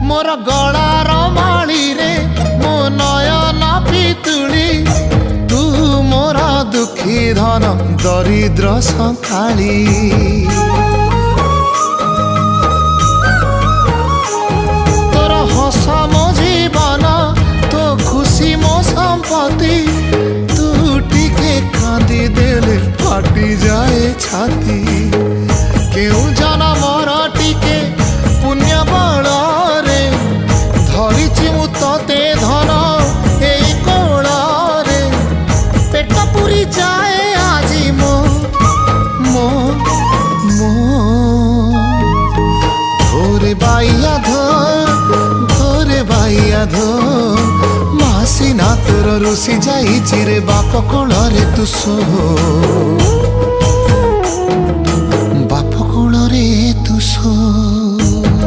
मोर गलार माली रे मो नयन पितुली तू मोर दुखी धन दरिद्र संताली तोर हस मो जीवन तो खुशी मो संपत्ति तू टिके कांदी देले फाटी जाए छाती केउ जनमर टिके पुण्य बल रे धरिछि मु तते धन एई कोल रे पेट पुरी जाए आजी मो मो मो धोरे बाइया धो मासी ना तोर रुसी जाई चिरे बाप कोल रे तू सो